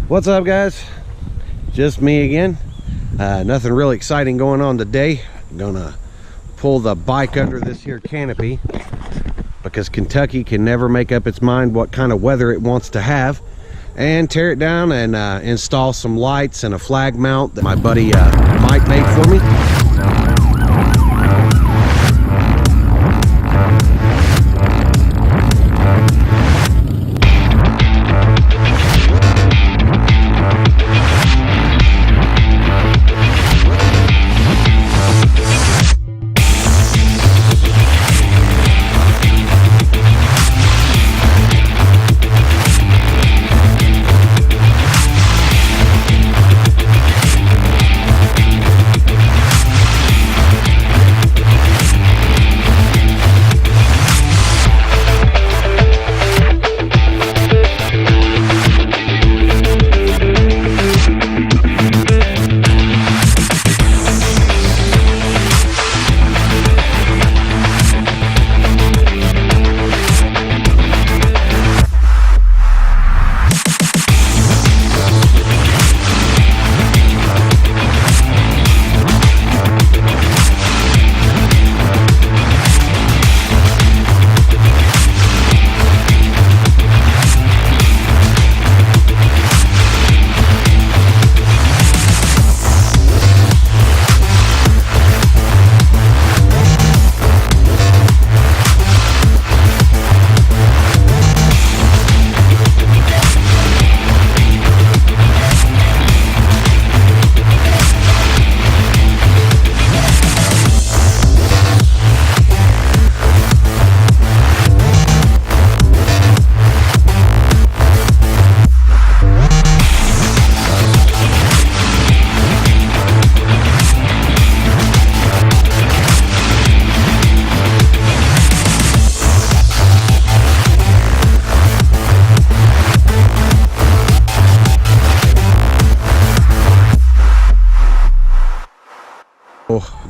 What's up, guys? Just me again. Nothing really exciting going on today. I'm gonna pull the bike under this here canopy because Kentucky can never make up its mind what kind of weather it wants to have, and tear it down and install some lights and a flag mount that my buddy Mike made for me.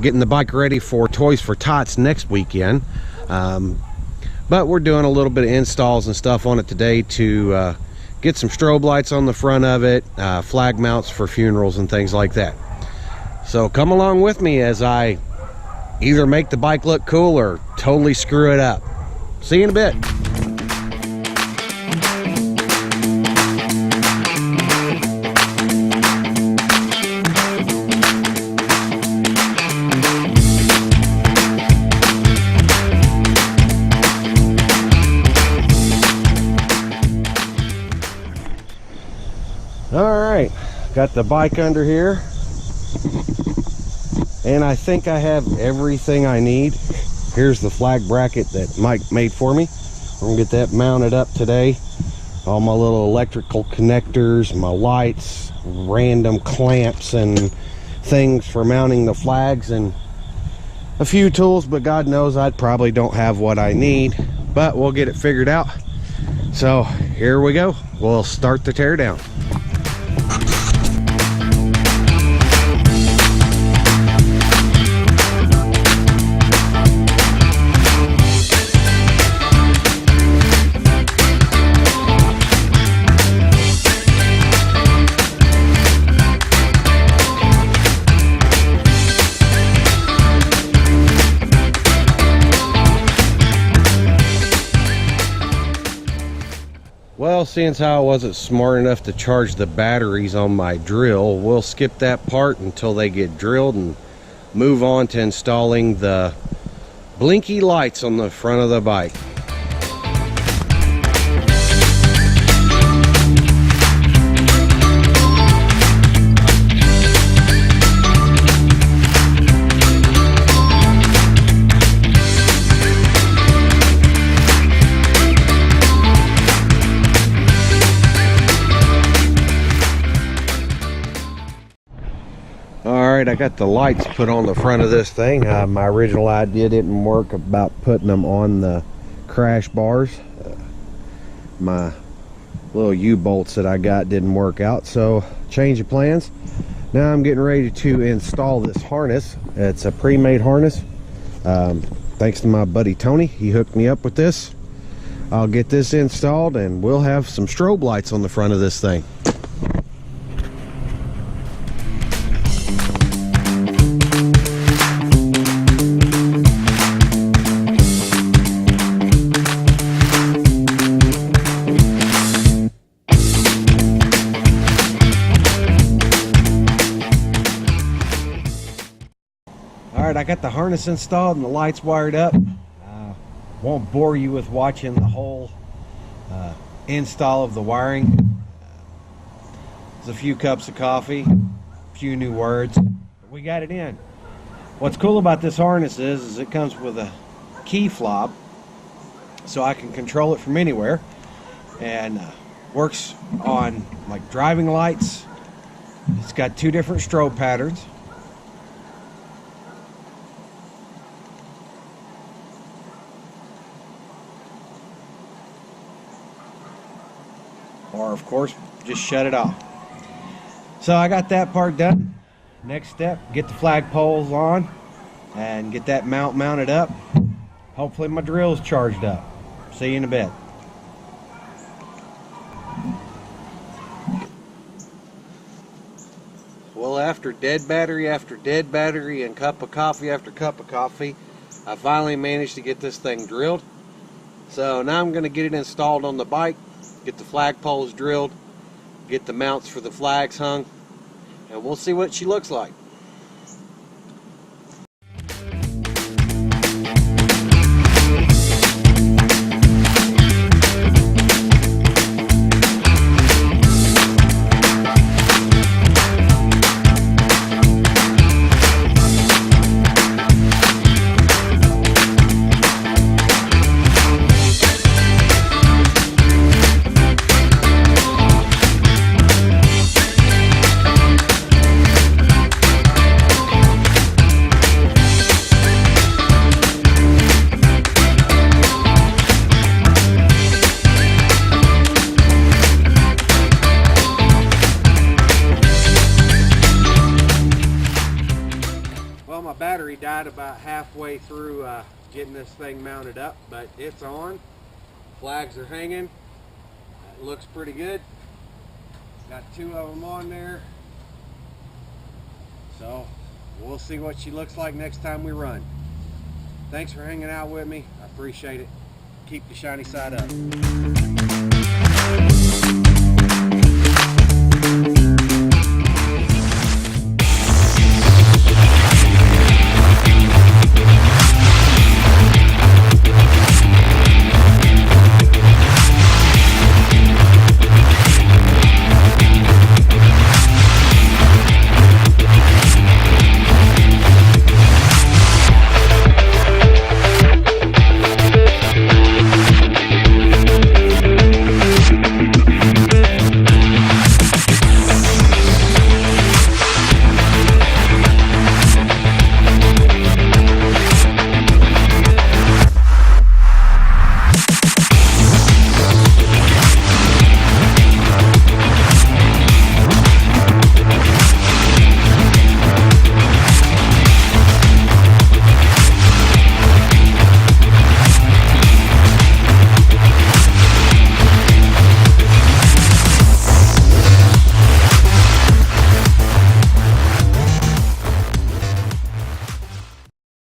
Getting the bike ready for Toys for Tots next weekend, but we're doing a little bit of installs and stuff on it today to get some strobe lights on the front of it, flag mounts for funerals and things like that. So come along with me as I either make the bike look cool or totally screw it up. See you in a bit. Alright, got the bike under here, and I think I have everything I need. Here's the flag bracket that Mike made for me. I'm gonna get that mounted up today. All my little electrical connectors, my lights, random clamps and things for mounting the flags, and a few tools, but God knows I probably don't have what I need, but we'll get it figured out. So here we go. We'll start the tear down. Well, seeing how I wasn't smart enough to charge the batteries on my drill, we'll skip that part until they get drilled and move on to installing the blinky lights on the front of the bike. Alright, I got the lights put on the front of this thing. My original idea didn't work about putting them on the crash bars. My little U-bolts that I got didn't work out, so change of plans. Now I'm getting ready to install this harness. It's a pre-made harness. Thanks to my buddy Tony, he hooked me up with this. I'll get this installed and we'll have some strobe lights on the front of this thing. harness installed and the lights wired up. Won't bore you with watching the whole install of the wiring. There's a few cups of coffee, a few new words, but we got it in. What's cool about this harness is it comes with a key fob, so I can control it from anywhere, and works on like driving lights. It's got 2 different strobe patterns. Or of course, just shut it off. So I got that part done. Next step, get the flagpoles on and get that mount mounted up. Hopefully my drill's charged up. See you in a bit. Well, after dead battery and cup of coffee after cup of coffee, I finally managed to get this thing drilled. So now I'm going to get it installed on the bike, get the flagpoles drilled, get the mounts for the flags hung, and we'll see what she looks like. Battery died about halfway through getting this thing mounted up, but it's on. Flags are hanging. It looks pretty good. Got 2 of them on there. So we'll see what she looks like next time we run. Thanks for hanging out with me. I appreciate it. Keep the shiny side up.